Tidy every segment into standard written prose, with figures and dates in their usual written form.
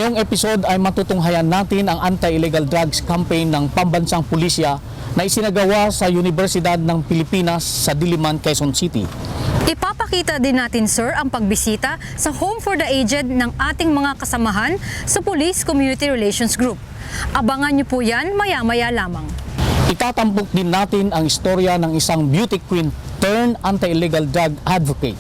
Ngayong episode ay matutunghayan natin ang anti-illegal drugs campaign ng pambansang pulisya na isinagawa sa Universidad ng Pilipinas sa Diliman, Quezon City. Ipapakita din natin, sir, ang pagbisita sa Home for the Aged ng ating mga kasamahan sa Police Community Relations Group. Abangan niyo po yan maya-maya lamang. Itatampok din natin ang istorya ng isang beauty queen turned anti-illegal drug advocate.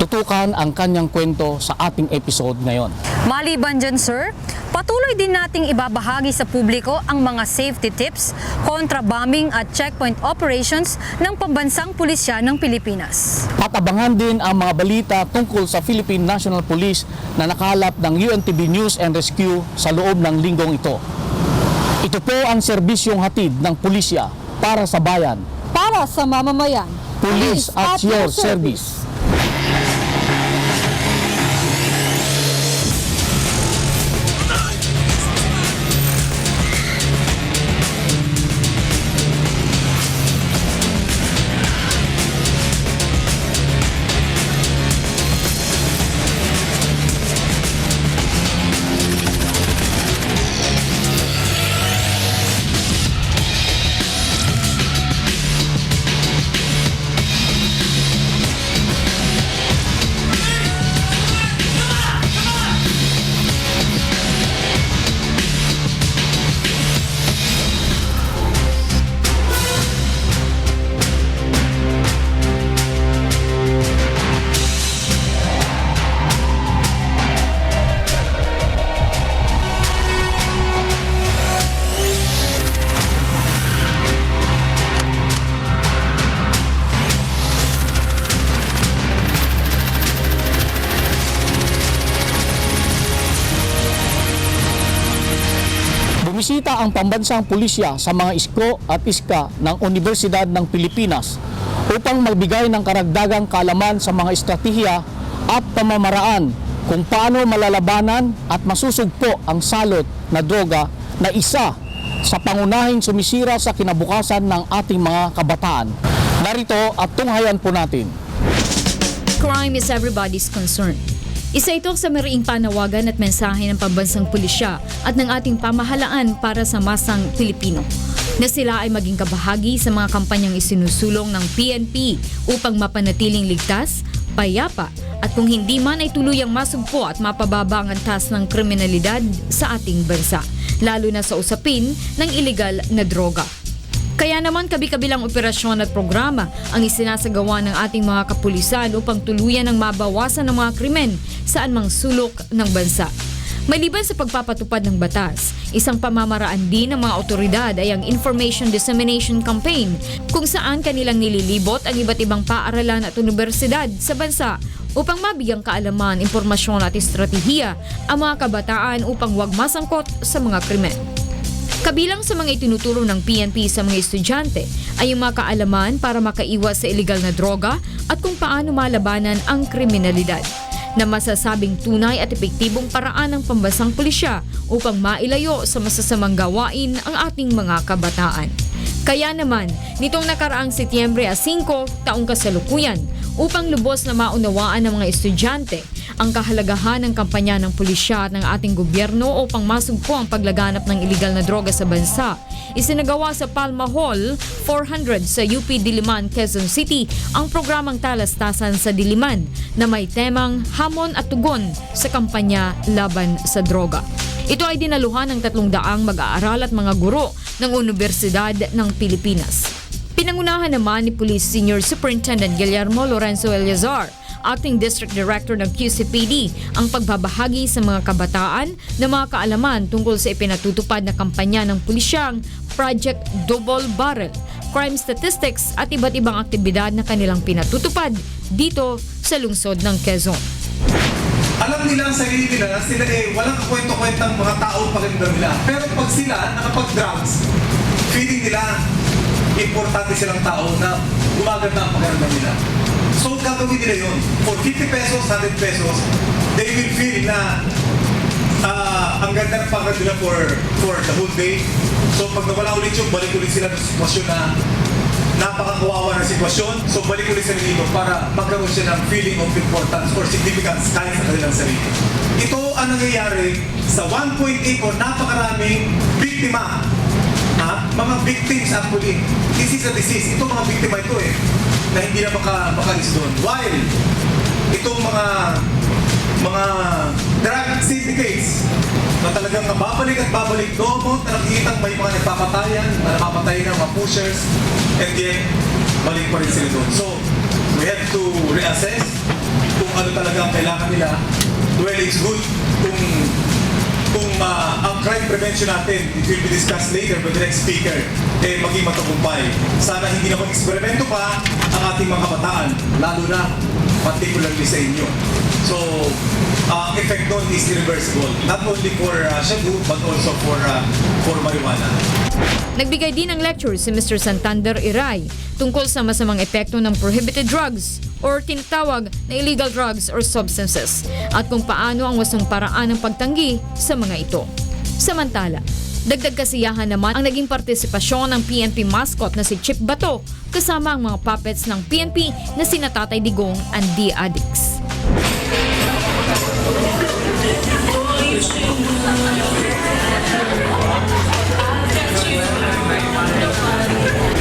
Tutukan ang kanyang kwento sa ating episode ngayon. Maliban dyan, sir, patuloy din nating ibabahagi sa publiko ang mga safety tips kontra bombing at checkpoint operations ng pambansang pulisya ng Pilipinas. At abangan din ang mga balita tungkol sa Philippine National Police na nakalap ng UNTV News and Rescue sa loob ng linggong ito. Ito po ang serbisyong hatid ng pulisya para sa bayan. Para sa mamamayan. Police at your service. Bumisita ang pambansang pulisya sa mga isko at iska ng Universidad ng Pilipinas upang magbigay ng karagdagang kaalaman sa mga estratehiya at pamamaraan kung paano malalabanan at masusugpo ang salot na droga na isa sa pangunahing sumisira sa kinabukasan ng ating mga kabataan. Narito at tunghayan po natin. Crime is everybody's concern. Isa ito sa mariing panawagan at mensahe ng pambansang pulisya at ng ating pamahalaan para sa masang Pilipino, na sila ay maging kabahagi sa mga kampanyang isinusulong ng PNP upang mapanatiling ligtas, payapa at kung hindi man ay tuluyang masugpo at mapababa ang antas ng kriminalidad sa ating bansa, lalo na sa usapin ng iligal na droga. Kaya naman kabi-kabilang operasyon at programa ang isinasagawa ng ating mga kapulisan upang tuluyan ang mabawasan ng mga krimen saan mang sulok ng bansa. Maliban sa pagpapatupad ng batas, isang pamamaraan din ng mga otoridad ay ang Information Dissemination Campaign kung saan kanilang nililibot ang iba't ibang paaralan at universidad sa bansa upang mabigyang kaalaman, impormasyon at estratehiya ang mga kabataan upang huwag masangkot sa mga krimen. Kabilang sa mga itinuturo ng PNP sa mga estudyante ay yung mga kaalaman para makaiwas sa iligal na droga at kung paano malabanan ang kriminalidad, na masasabing tunay at epektibong paraan ng pambansang pulisya upang mailayo sa masasamang gawain ang ating mga kabataan. Kaya naman, nitong nakaraang Setyembre 5, taong kasalukuyan, upang lubos na maunawaan ng mga estudyante ang kahalagahan ng kampanya ng pulisya at ng ating gobyerno upang masugpo ang paglaganap ng iligal na droga sa bansa, isinagawa sa Palma Hall 400 sa UP Diliman, Quezon City ang programang Talastasan sa Diliman na may temang Hamon at Tugon sa kampanya laban sa droga. Ito ay dinaluhan ng 300 mag-aaral at mga guro ng Universidad ng Pilipinas. Pinangunahan naman ni Police Senior Superintendent Guillermo Lorenzo Eleazar, Acting District Director ng QCPD, ang pagbabahagi sa mga kabataan na mga kaalaman tungkol sa ipinatutupad na kampanya ng pulisyang Project Double Barrel, crime statistics at iba't ibang aktibidad na kanilang pinatutupad dito sa lungsod ng Quezon. Alam nila ang sarili nila na sila walang kakwento-kwentang mga tao pakiramdam nila. Pero pag sila nakapag-drugs, feeling nila importante silang tao na gumaganda ang pakiramdam nila. So gagawin nila yun. For 50 pesos, 100 pesos, they will feel na ang ganda ng pakiramdam nila for the whole day. So pag nawala ulit yung, balik ulit sila ng sitwasyon na napakawawa ng sitwasyon. So balik ulit sa dito para magkaroon siya ng feeling of importance or significance kahit sa kanilang sarili. Ito ang nangyayari sa 1.8 o napakaraming biktima. Mga victims actually. This is a disease. Ito mga biktima ito na hindi na makalis doon. While itong mga drug syndicates na talagang babalik at babalik doon na nakikita may mga nagpapatayan, na namamatayin ng mga pushers, and yet balik pa rin sila doon. So, we have to reassess kung ano talaga ang kailangan nila. Well, it's good kung ang crime prevention natin, it will be discussed later by the next speaker, maging matagumpay. Sana hindi na mag-eksperimento pa ang ating mga kabataan, lalo na particularly sa inyo. So, ang effect doon is irreversible, not only for shabu, but also for marijuana. Nagbigay din ng lecture si Mr. Santander Iray tungkol sa masamang epekto ng prohibited drugs or tinatawag na illegal drugs or substances at kung paano ang wasong paraan ng pagtanggi sa mga ito. Samantala, dagdag kasiyahan naman ang naging partisipasyon ng PNP mascot na si Chip Bato kasama ang mga puppets ng PNP na sina Tatay Digong and D. Addicts.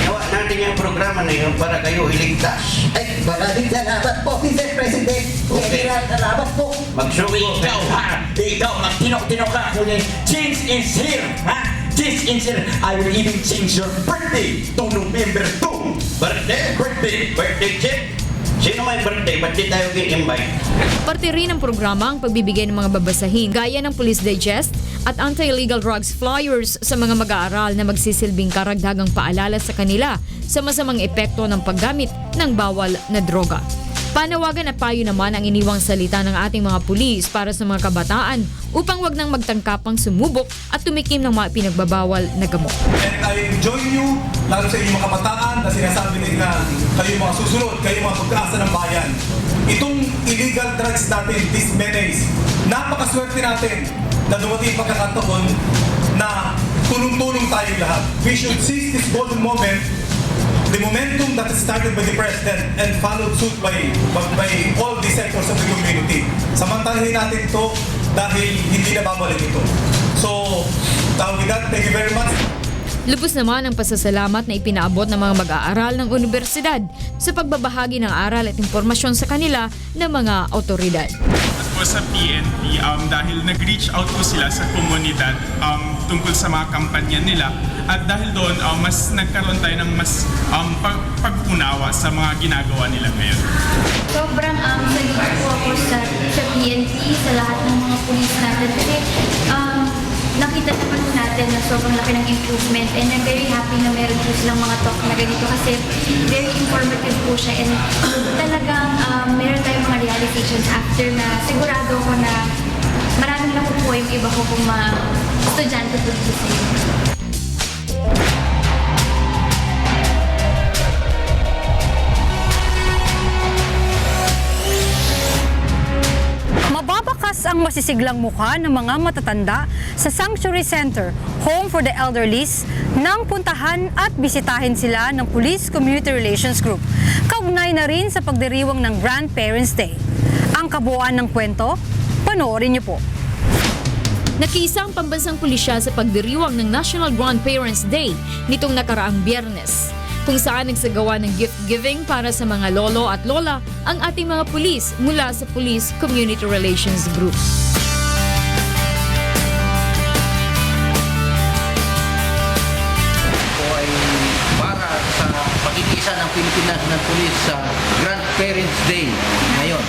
Gawa natin yung programa na yun para kayo iligtas. Ay, maraming salamat po, Mr. President. Okay. Salamat po. Magsuwi Ikaw ha, ikaw magtino-tino ka kunin. Change is here, ha? Change is here. I will even change your birthday to November 2. Birthday chip. Sino may birthday? Ba't di tayo in-invite? Parte rin ng programa ang pagbibigay ng mga babasahin gaya ng Police Digest at anti-illegal drugs flyers sa mga mag-aaral na magsisilbing karagdagang paalala sa kanila sa masamang epekto ng paggamit ng bawal na droga. Panawagan at payo naman ang iniwang salita ng ating mga pulis para sa mga kabataan upang wag nang magtangkapang sumubok at tumikim ng mga pinagbabawal na gamot. And I join you, lalo sa inyong mga kabataan na sinasabi nila kayo mga susunod, kayo mga pagkaasa ng bayan. Itong illegal drugs natin, these menace, napakaswerte natin na dumating pagkakataon na tulong-tulong tayong lahat. We should seize this golden moment, the momentum that is started by the President and followed suit by all the sectors of the community. Samantalahin natin ito dahil hindi na babalik ito. So, with that, thank you very much. Lubos naman ang pasasalamat na ipinaabot ng mga mag-aaral ng universidad sa pagbabahagi ng aral at impormasyon sa kanila ng mga otoridad. At po sa PNP, dahil nag-reach out po sila sa komunidad tungkol sa mga kampanya nila at dahil doon mas nagkaroon tayo ng mas pag-unawa sa mga ginagawa nila ngayon. Sobrang salute po ako sa PNP, sa lahat ng mga pulis natin kasi nakita naman natin na sobrang laki ng improvement and I'm very happy na meron po silang mga talk na ganito kasi very informative po siya and talagang meron tayong mga realizations after na sigurado ko na maraming nakukuha yung iba ko kung mga estudyante po dito sa inyo. Mababakas ang masisiglang mukha ng mga matatanda sa Sanctuary Center, Home for the Elderly, nang puntahan at bisitahin sila ng Police Community Relations Group. Kaugnay na rin sa pagdiriwang ng Grandparents' Day. Ang kabuuan ng kwento, panoorin niyo po. Nakiisa ang pambansang pulisya sa pagdiriwang ng National Grandparents' Day nitong nakaraang Biyernes, kung saan nagsagawa ng gift-giving para sa mga lolo at lola ang ating mga pulis mula sa Police Community Relations Group. Ito ay para sa pag-iisa ng Philippine National Police sa Grandparents' Day ngayon.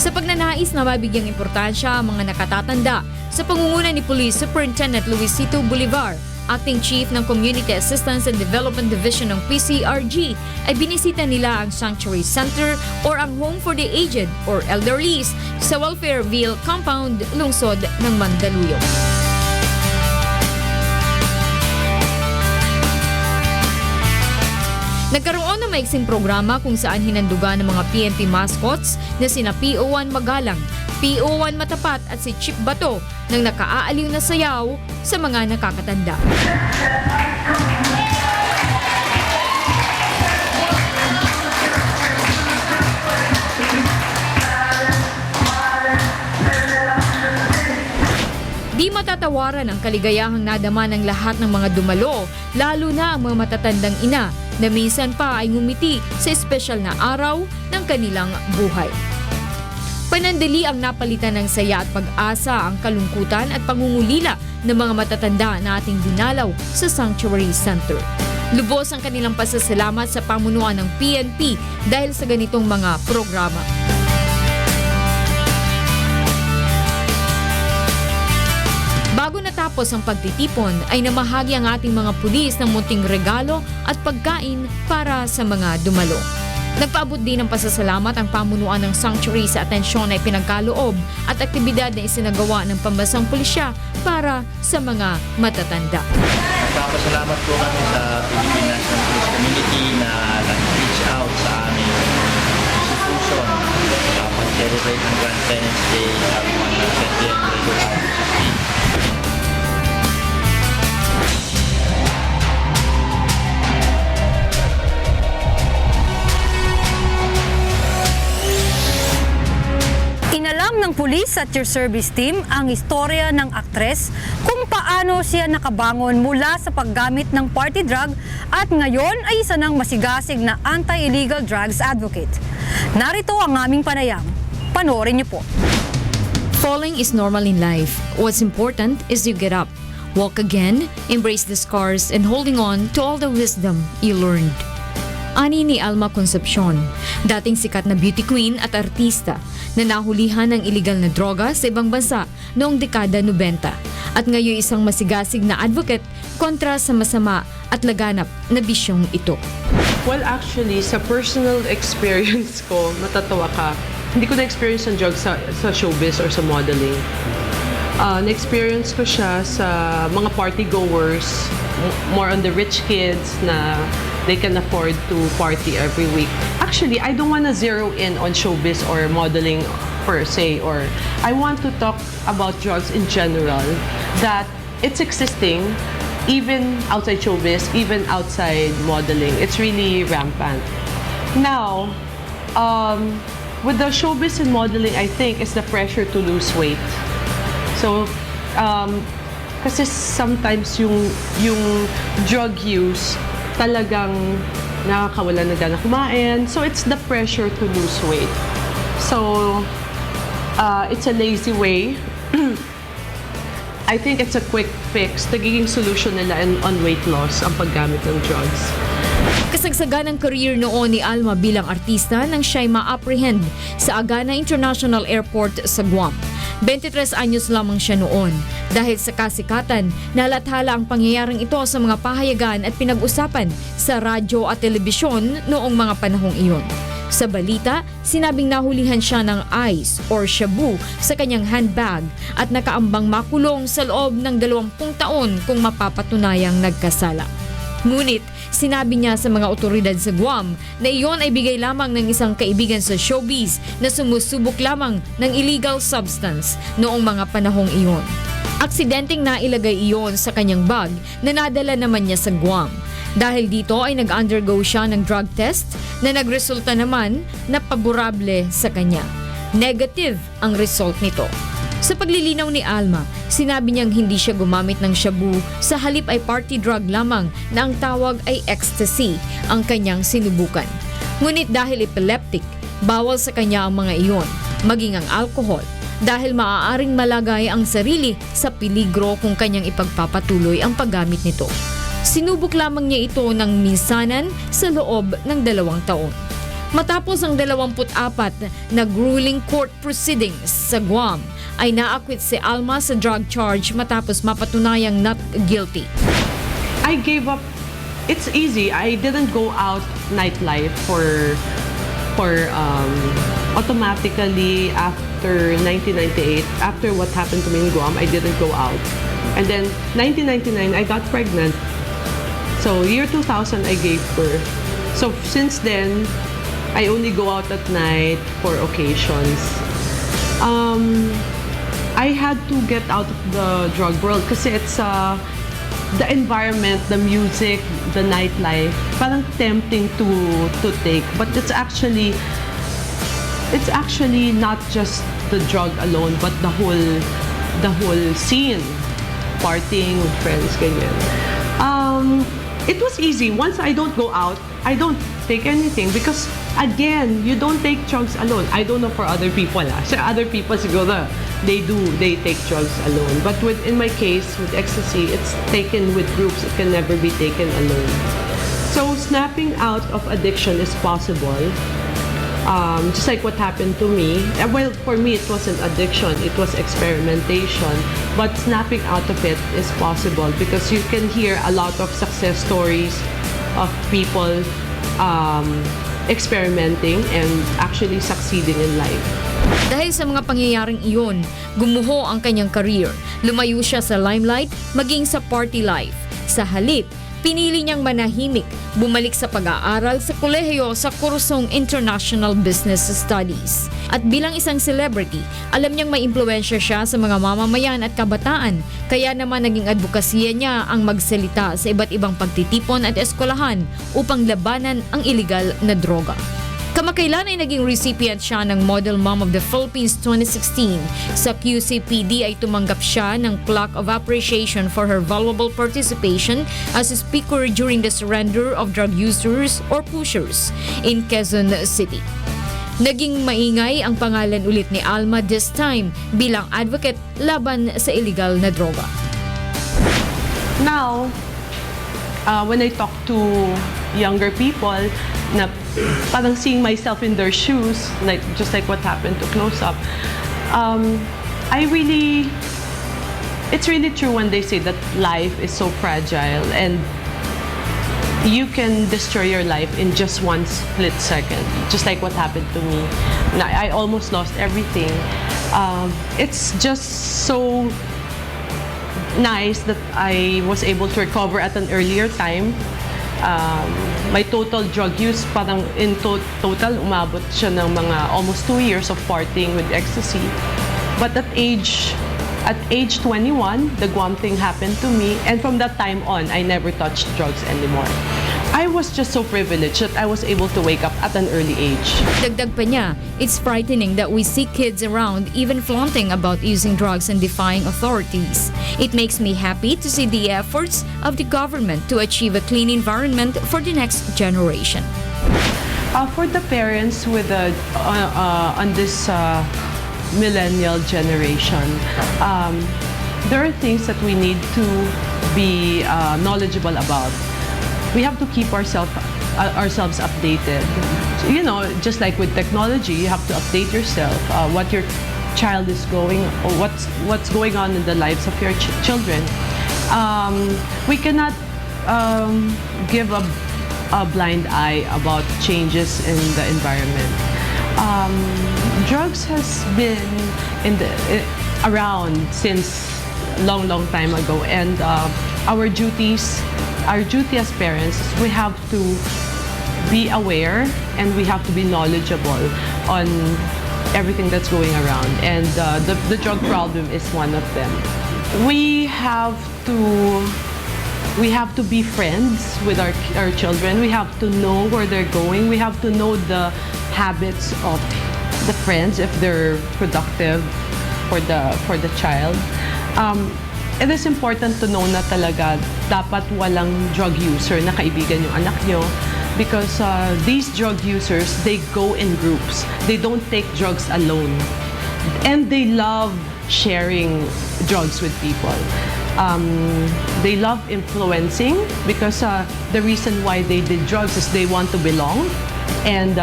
Sa pagnanais na mabigyang importansya ang mga nakatatanda sa pangunguna ni Police Superintendent Luisito Bolivar, Acting Chief ng Community Assistance and Development Division ng PCRG, ay binisita nila ang Sanctuary Center or ang Home for the Aged or Elderly sa Welfareville Compound, lungsod ng Mandaluyong. Nagkaroon ng maiksing programa kung saan hinandugan ng mga PNP mascots na sina PO1 Magalang, PO1 Matapat at si Chip Bato nang nakaaaliw na sayaw sa mga nakakatanda. Pinatawaran ang kaligayahang nadama ng lahat ng mga dumalo, lalo na ang mga matatandang ina na minsan pa ay ngumiti sa espesyal na araw ng kanilang buhay. Panandali ang napalitan ng saya at pag-asa, ang kalungkutan at pangungulila ng mga matatanda na ating dinalaw sa Sanctuary Center. Lubos ang kanilang pasasalamat sa pamunuan ng PNP dahil sa ganitong mga programa. Bago natapos ang pagtitipon ay namahagi ang ating mga pulis ng munting regalo at pagkain para sa mga dumalo. Nagpaabot din ng pasasalamat ang pamunuan ng Sanctuary sa atensyon na ipinagkaloob at aktibidad na isinagawa ng pambansang pulisya para sa mga matatanda. Nagpapasalamat po kami sa Philippine National Police Community na nag-reach out sa aming institution para pag-celebrate ng Grand Parents Day at mag-send regular outreach. Inalam ng pulis at your service team ang istorya ng aktres kung paano siya nakabangon mula sa paggamit ng party drug at ngayon ay isa ng masigasig na anti-illegal drugs advocate. Narito ang aming panayam. Panoorin niyo po. Falling is normal in life. What's important is you get up, walk again, embrace the scars, and holding on to all the wisdom you learned. Ani ni Alma Concepcion, dating sikat na beauty queen at artista na nahulihan ng iligal na droga sa ibang bansa noong dekada 90 at ngayon isang masigasig na advocate kontra sa masama at laganap na bisyong ito. Well, actually, sa personal experience ko, matatawa ka, hindi ko na-experience ang drugs sa showbiz or sa modeling. Na-experience ko siya sa mga party goers, more on the rich kids na they can afford to party every week. Actually, I don't want to zero in on showbiz or modeling per se, or I want to talk about drugs in general, that it's existing even outside showbiz, even outside modeling. It's really rampant. Now, with the showbiz and modeling, I think is the pressure to lose weight. So, kasi sometimes yung drug use talagang nakakawala na gana kumain. So, it's the pressure to lose weight. So, it's a lazy way. I think it's a quick fix. Nagiging solution nila on weight loss ang paggamit ng drugs. Kasagsagan ng career noon ni Alma bilang artista nang siya'y ma-apprehend sa Agana International Airport sa Guam. 23 anyos lamang siya noon. Dahil sa kasikatan, nalathala ang pangyayaring ito sa mga pahayagan at pinag-usapan sa radyo at telebisyon noong mga panahong iyon. Sa balita, sinabing nahulihan siya ng ice or shabu sa kanyang handbag at nakaambang makulong sa loob ng 20 taon kung mapapatunayang nagkasala. Ngunit, sinabi niya sa mga otoridad sa Guam na iyon ay bigay lamang ng isang kaibigan sa showbiz na sumusubok lamang ng illegal substance noong mga panahong iyon. Aksidenteng nailagay iyon sa kanyang bag na nadala naman niya sa Guam. Dahil dito ay nag-undergo siya ng drug test na nagresulta naman na paborable sa kanya. Negative ang result nito. Sa paglilinaw ni Alma, sinabi niyang hindi siya gumamit ng shabu, sa halip ay party drug lamang na ang tawag ay ecstasy ang kanyang sinubukan. Ngunit dahil epileptic, bawal sa kanya ang mga iyon, maging ang alcohol, dahil maaaring malagay ang sarili sa peligro kung kanyang ipagpapatuloy ang paggamit nito. Sinubok lamang niya ito ng minsanan sa loob ng 2 taon. Matapos ang 24 na grueling court proceedings sa Guam, ay naakwit si Alma sa drug charge matapos mapatunayang not guilty. I gave up. It's easy. I didn't go out nightlife for automatically after 1998, after what happened to me in Guam, I didn't go out. And then 1999, I got pregnant. So year 2000, I gave birth. So since then, I only go out at night for occasions. I had to get out of the drug world kasi it's the environment, the music, the nightlife, parang tempting to take. But it's actually not just the drug alone, but the whole scene. partying with friends, ganyan. It was easy. Once I don't go out, I don't take anything because, again, you don't take drugs alone. I don't know for other people. So other people siguro, they take drugs alone. But in my case, with ecstasy, it's taken with groups. It can never be taken alone. So snapping out of addiction is possible. Just like what happened to me. Well, for me, it wasn't addiction. It was experimentation. But snapping out of it is possible because you can hear a lot of success stories of people experimenting and actually succeeding in life. Dahil sa mga pangyayaring iyon, gumuho ang kanyang career. Lumayo siya sa limelight, maging sa party life. Sa halip, pinili niyang manahimik, bumalik sa pag-aaral sa kolehiyo sa kursong International Business Studies. At bilang isang celebrity, alam niyang may impluwensya siya sa mga mamamayan at kabataan, kaya naman naging advokasya niya ang magsalita sa iba't ibang pagtitipon at eskwelahan upang labanan ang iligal na droga. Kamakailan ay naging recipient siya ng Model Mom of the Philippines 2016. Sa QCPD ay tumanggap siya ng Plaque of Appreciation for her valuable participation as a speaker during the surrender of drug users or pushers in Quezon City. Naging maingay ang pangalan ulit ni Alma this time bilang advocate laban sa illegal na droga. Now, when I talk to younger people, na parang seeing myself in their shoes, just like what happened to Close Up, it's really true when they say that life is so fragile and you can destroy your life in just one split second, just like what happened to me. I almost lost everything. It's just so nice that I was able to recover at an earlier time. My total drug use, parang in total, umabot siya ng mga almost 2 years of partying with ecstasy. But at age 21, the Guam thing happened to me, and from that time on, I never touched drugs anymore. I was just so privileged that I was able to wake up at an early age. Dagdag pa niya, it's frightening that we see kids around even flaunting about using drugs and defying authorities. It makes me happy to see the efforts of the government to achieve a clean environment for the next generation. For the parents with on this millennial generation, there are things that we need to be knowledgeable about. We have to keep ourselves updated. You know, just like with technology, you have to update yourself. What your child is going, or what's going on in the lives of your children. We cannot give a blind eye about changes in the environment. Drugs has been around since long time ago, and our duty as parents is we have to be aware and we have to be knowledgeable on everything that's going around, and the drug problem is one of them. We have to be friends with our children. We have to know where they're going. We have to know the habits of the friends if they're productive for the child. It is important to know na talaga dapat walang drug user na kaibigan yung anak nyo, because these drug users, they go in groups. They don't take drugs alone. And they love sharing drugs with people. They love influencing, because the reason why they did drugs is they want to belong. And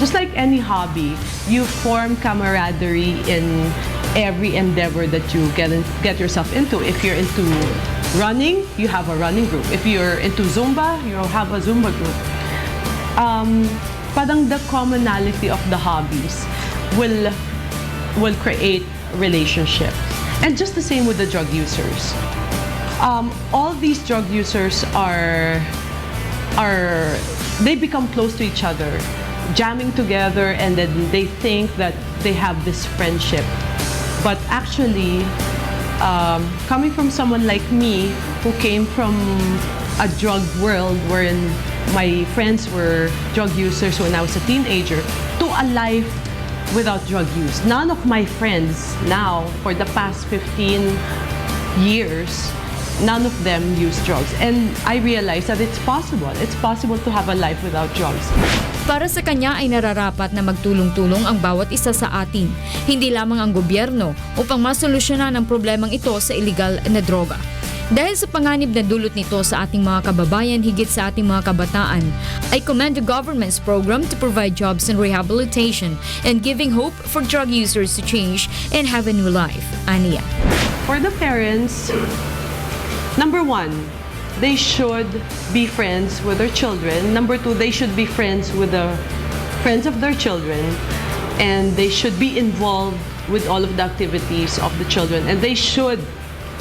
just like any hobby, you form camaraderie in every endeavor that you get yourself into. If you're into running, you have a running group. If you're into Zumba, you'll have a Zumba group. Parang the commonality of the hobbies will create relationships. And just the same with the drug users. All these drug users they become close to each other, jamming together, and then they think that they have this friendship. But actually, coming from someone like me, who came from a drug world wherein my friends were drug users when I was a teenager, to a life without drug use. None of my friends now, for the past 15 years, none of them use drugs. And I realized that it's possible. It's possible to have a life without drugs. Para sa kanya ay nararapat na magtulong-tulong ang bawat isa sa atin, hindi lamang ang gobyerno, upang masolusyonan ang problemang ito sa illegal na droga. Dahil sa panganib na dulot nito sa ating mga kababayan higit sa ating mga kabataan, I commend the government's program to provide jobs and rehabilitation and giving hope for drug users to change and have a new life. Ania. For the parents, number one, they should be friends with their children. Number two, they should be friends with the friends of their children. And they should be involved with all of the activities of the children. And they should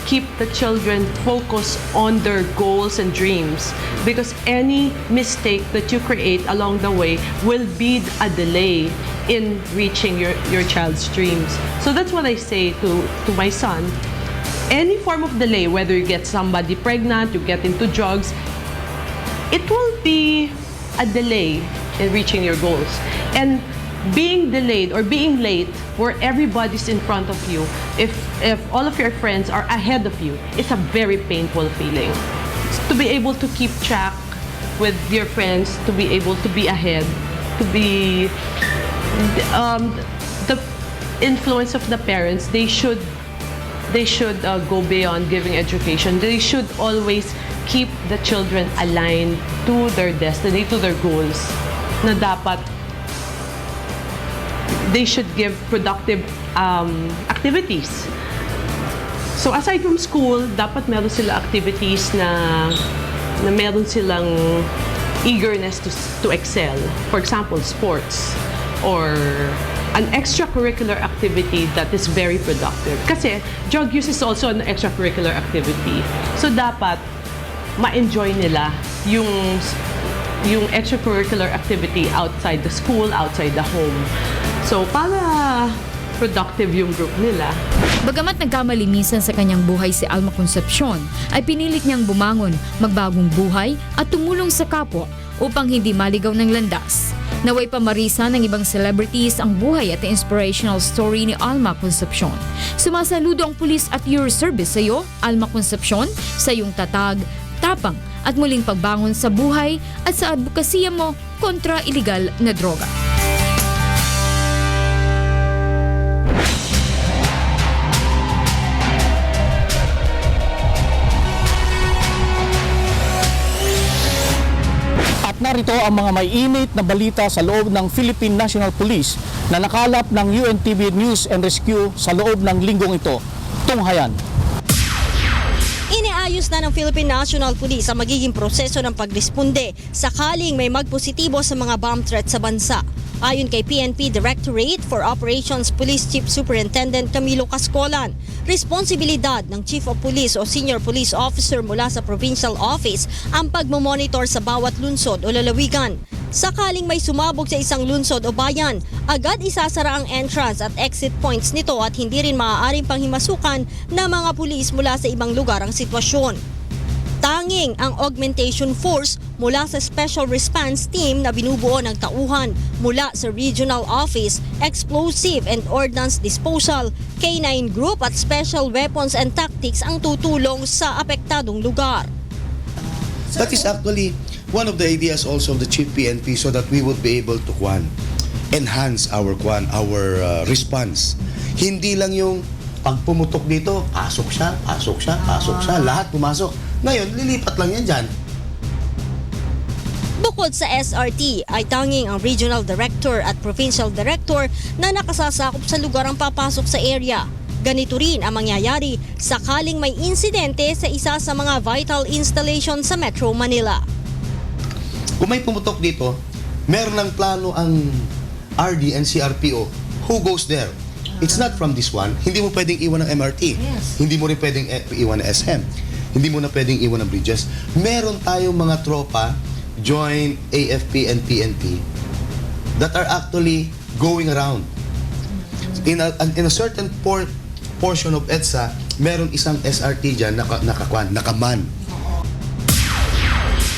keep the children focused on their goals and dreams. Because any mistake that you create along the way will be a delay in reaching your child's dreams. So that's what I say to my son. Any form of delay, whether you get somebody pregnant, you get into drugs, it will be a delay in reaching your goals. And being delayed or being late where everybody's in front of you, if all of your friends are ahead of you, it's a very painful feeling. To be able to keep track with your friends, to be able to be ahead, to be the influence of the parents, they should go beyond giving education. They should always keep the children aligned to their destiny, to their goals. Na dapat they should give productive activities. So aside from school, dapat meron sila activities na meron silang eagerness to excel. For example, sports or an extracurricular activity that is very productive. Kasi drug use is also an extracurricular activity. So dapat ma-enjoy nila yung extracurricular activity outside the school, outside the home. So para productive yung group nila. Bagamat nagkamali minsan sa kanyang buhay si Alma Concepcion, ay pinilit niyang bumangon, magbagong buhay at tumulong sa kapwa upang hindi maligaw ng landas. Naway pamarisa ng ibang celebrities ang buhay at inspirational story ni Alma Concepcion. Sumasaludo ang pulis at your service sa iyo, Alma Concepcion, sa iyong tatag, tapang at muling pagbangon sa buhay at sa advokasya mo kontra iligal na droga. Narito ang mga may init na balita sa loob ng Philippine National Police na nakalap ng UNTV News and Rescue sa loob ng linggong ito. Tunghayan. Iniayos na ng Philippine National Police ang magiging proseso ng pagresponde sakaling may magpositibo sa mga bomb threat sa bansa. Ayon kay PNP Directorate for Operations Police Chief Superintendent Camilo Cascolan, responsibilidad ng Chief of Police o Senior Police Officer mula sa Provincial Office ang pagmamonitor sa bawat lunsod o lalawigan. Sakaling may sumabog sa isang lunsod o bayan, agad isasara ang entrance at exit points nito at hindi rin maaaring panghimasukan ng mga pulis mula sa ibang lugar ang sitwasyon. Tanging ang augmentation force mula sa Special Response Team na binubuo ng tauhan mula sa Regional Office, Explosive and Ordnance Disposal, K9 Group at Special Weapons and Tactics ang tutulong sa apektadong lugar. That is actually one of the ideas also of the Chief PNP so that we would be able to enhance our response. Hindi lang yung pag pumutok dito, pasok siya, lahat pumasok. Ngayon, lilipat lang yan dyan. Bukod sa SRT, ay tanging ang Regional Director at Provincial Director na nakasasakop sa lugar ang papasok sa area. Ganito rin ang mangyayari sakaling may insidente sa isa sa mga vital installation sa Metro Manila. Kung may pumutok dito, meron ng plano ang RD and CRPO. Who goes there? It's not from this one. Hindi mo pwedeng iwan ng MRT. Yes. Hindi mo rin pwedeng iwan ng SM. Hindi mo na pwedeng iwan ng bridges. Meron tayong mga tropa, joint AFP and PNP, that are actually going around. In a certain portion of EDSA, meron isang SRT dyan nakaman.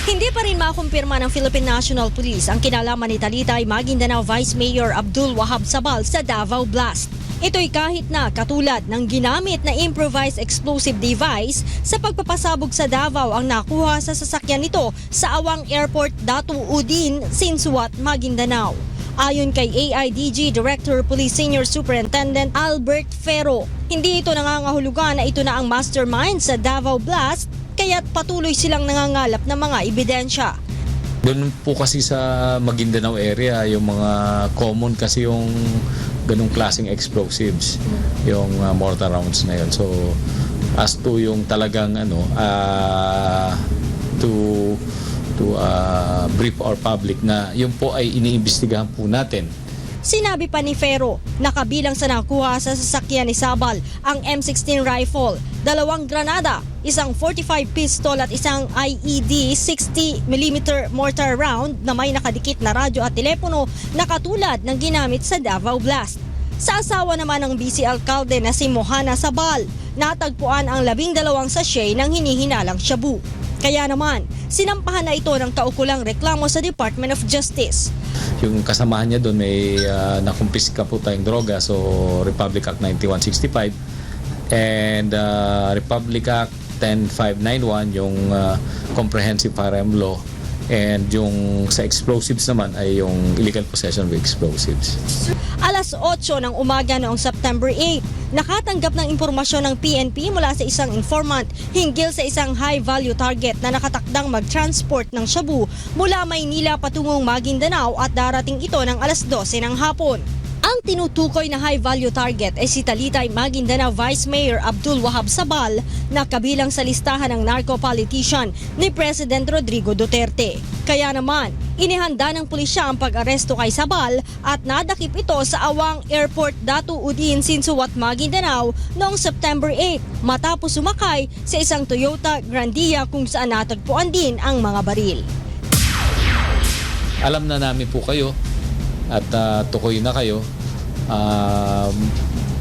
Hindi pa rin makumpirma ng Philippine National Police ang kinalaman ni Talitay Maguindanao Vice Mayor Abdul Wahab Sabal sa Davao Blast. Ito'y kahit na katulad ng ginamit na improvised explosive device sa pagpapasabog sa Davao ang nakuha sa sasakyan nito sa Awang Airport, Datu Udin, Sinsuat, Maguindanao. Ayon kay AIDG Director Police Senior Superintendent Albert Ferro, hindi ito nangangahulugan na ito na ang mastermind sa Davao Blast, kaya't patuloy silang nangangalap ng mga ebidensya. Doon po kasi sa Maguindanao area, yung mga common kasi yung ganung klaseng explosives, yung mortar rounds na yun. So as to yung talagang to brief our public na yun po ay iniimbestigahan po natin. Sinabi pa ni Ferro na kabilang sa nakuha sa sasakyan ni Sabal ang M16 rifle, 2 granada, isang 45 pistol at isang IED 60mm mortar round na may nakadikit na radyo at telepono na katulad ng ginamit sa Davao Blast. Sa asawa naman ng BC Alcalde na si Mohana Sabal, natagpuan ang 12 sachet ng hinihinalang shabu. Kaya naman, sinampahan na ito ng kaukulang reklamo sa Department of Justice. Yung kasamahan niya doon may nakumpiska po tayong droga, so Republic Act 9165 and Republic Act 10591 yung Comprehensive Firearm Law, and yung sa explosives naman ay yung illegal possession of explosives. Alas 8 ng umaga noong September 8, nakatanggap ng impormasyon ng PNP mula sa isang informant hinggil sa isang high-value target na nakatakdang mag-transport ng shabu mula Maynila patungong Maguindanao at darating ito ng alas 12 ng hapon. Ang tinutukoy na high-value target ay si Talitay Maguindanao Vice Mayor Abdul Wahab Sabal na kabilang sa listahan ng narco-politician ni President Rodrigo Duterte. Kaya naman, inihanda ng pulisya ang pag-aresto kay Sabal at nadakip ito sa Awang Airport, Datu Udin, Sinsuat, Maguindanao noong September 8 matapos sumakay sa isang Toyota Grandia kung saan natagpuan din ang mga baril. Alam na namin po kayo at tukoy na kayo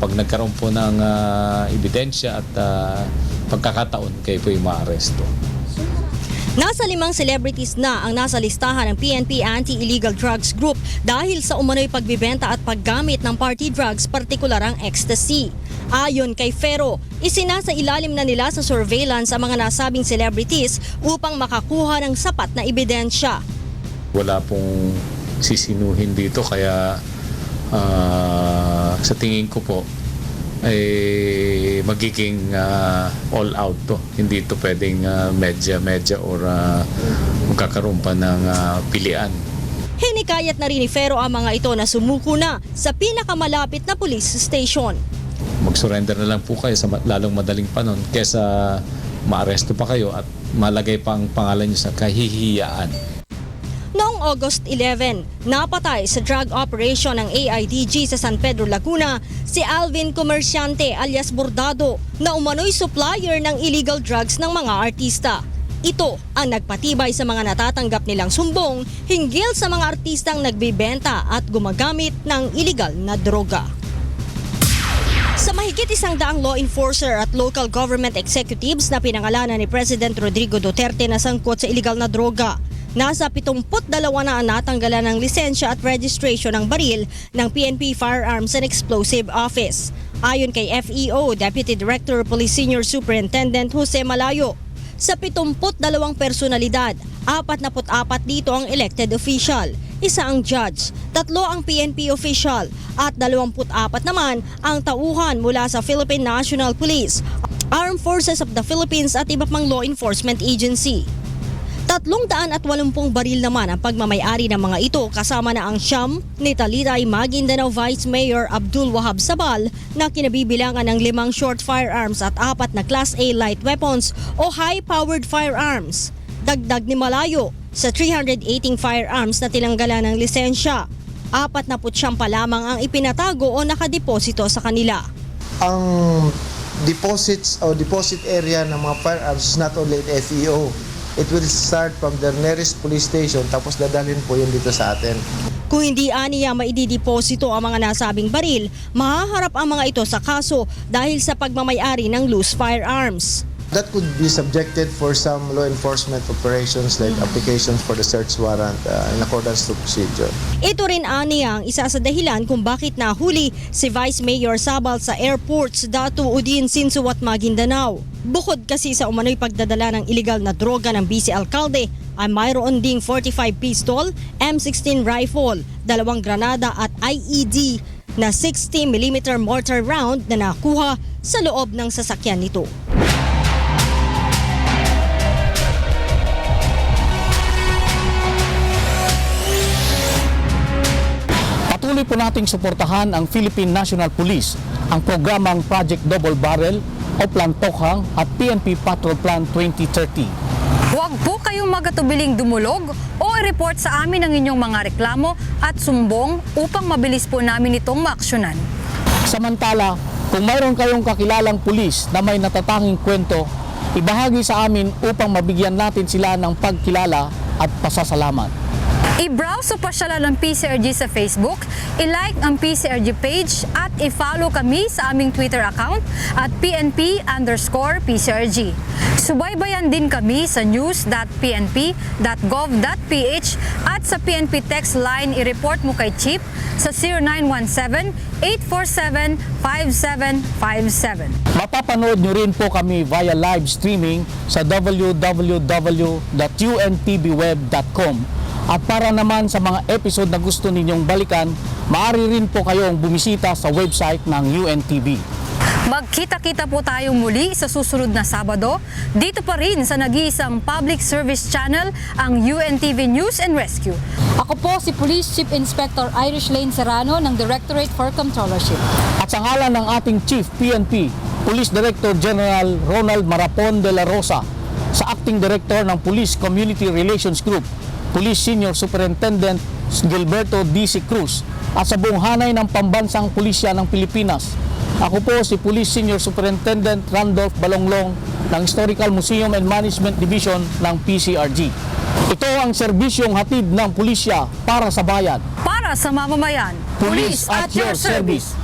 pag nagkaroon po ng ebidensya at pagkakataon kayo po yung maaresto. Nasa 5 celebrities na ang nasa listahan ng PNP Anti-Illegal Drugs Group dahil sa umano'y pagbibenta at paggamit ng party drugs, partikular ang ecstasy. Ayon kay Ferro, isinasa ilalim na nila sa surveillance ang mga nasabing celebrities upang makakuha ng sapat na ebidensya. Wala pong sisinuhin dito, kaya sa tingin ko po ay magiging all out to. Hindi ito pwedeng medya or magkakaroon pa ng pilian. Hinikayat na rin ni Ferro ang mga ito na sumuko na sa pinakamalapit na police station. Mag-surrender na lang po kayo sa lalong madaling panahon kesa maaresto pa kayo at malagay pa ang pangalan nyo sa kahihiyaan. Noong August 11, napatay sa drug operation ng AIDG sa San Pedro, Laguna si Alvin Comerciante alias Bordado na umano'y supplier ng illegal drugs ng mga artista. Ito ang nagpatibay sa mga natatanggap nilang sumbong hinggil sa mga artistang nagbibenta at gumagamit ng illegal na droga. Sa mahigit 100 law enforcer at local government executives na pinangalanan ni President Rodrigo Duterte na sangkot sa illegal na droga, nasa 72 na natanggalan ng lisensya at registration ng baril ng PNP Firearms and Explosive Office. Ayon kay FEO Deputy Director Police Senior Superintendent Jose Malayo, sa 72 personalidad, 44 dito ang elected official, 1 ang judge, 3 ang PNP official at 24 naman ang tauhan mula sa Philippine National Police, Armed Forces of the Philippines at iba pang law enforcement agency. 380 baril naman ang pagmamay-ari ng mga ito, kasama na ang siyam ni Talitay Maguindanao Vice Mayor Abdul Wahab Sabal na kinabibilangan ng 5 short firearms at 4 na Class A light weapons o high-powered firearms. Dagdag ni Malayo, sa 318 firearms na tinanggalan ng lisensya, 49 pa lamang ang ipinatago o nakadeposito sa kanila. Ang deposits o deposit area ng mga firearms is not only at FEO. It will start from the nearest police station tapos dadalhin po yun dito sa atin. Kung hindi aniya maidideposito ang mga nasabing baril, mahaharap ang mga ito sa kaso dahil sa pagmamay-ari ng loose firearms. That could be subjected for some law enforcement operations like applications for the search warrant in accordance to procedure. Ito rin ani ang isa sa dahilan kung bakit nahuli si Vice Mayor Sabal sa airports Datu, Udin, Sinsu at Maguindanao. Bukod kasi sa umano'y pagdadala ng illegal na droga ng vice alkalde, ay mayroon ding 45 pistol, M16 rifle, 2 granada at IED na 60mm mortar round na nakuha sa loob ng sasakyan nito. Patuloy po nating suportahan ang Philippine National Police, ang programang Project Double Barrel o Plan Tokhang at PNP Patrol Plan 2030. Huwag po kayong magatubiling dumulog o i-report sa amin ang inyong mga reklamo at sumbong upang mabilis po namin itong maaksyonan. Samantala, kung mayroon kayong kakilalang pulis na may natatanging kwento, ibahagi sa amin upang mabigyan natin sila ng pagkilala at pasasalamat. I-browse o pasyalan ang PCRG sa Facebook, i-like ang PCRG page at i-follow kami sa aming Twitter account at PNP_PCRG. Subaybayan din kami sa news.pnp.gov.ph at sa PNP text line i-report mo kay Chief sa 0917-847-5757. Mapapanood nyo rin po kami via live streaming sa www.untbweb.com. At para naman sa mga episode na gusto ninyong balikan, maaari rin po kayong bumisita sa website ng UNTV. Magkita-kita po tayong muli sa susunod na Sabado, dito pa rin sa nag-iisang public service channel, ang UNTV News and Rescue. Ako po si Police Chief Inspector Irish Lane Serrano ng Directorate for Controllership. At sa ngalan ng ating Chief PNP, Police Director General Ronald Marapon de la Rosa, sa Acting Director ng Police Community Relations Group, Police Senior Superintendent Gilberto D.C. Cruz, at sa buong hanay ng pambansang pulisya ng Pilipinas. Ako po si Police Senior Superintendent Randolph Balonglong ng Historical Museum and Management Division ng PCRG. Ito ang serbisyong hatid ng pulisya para sa bayan. Para sa mamamayan, Police at your service.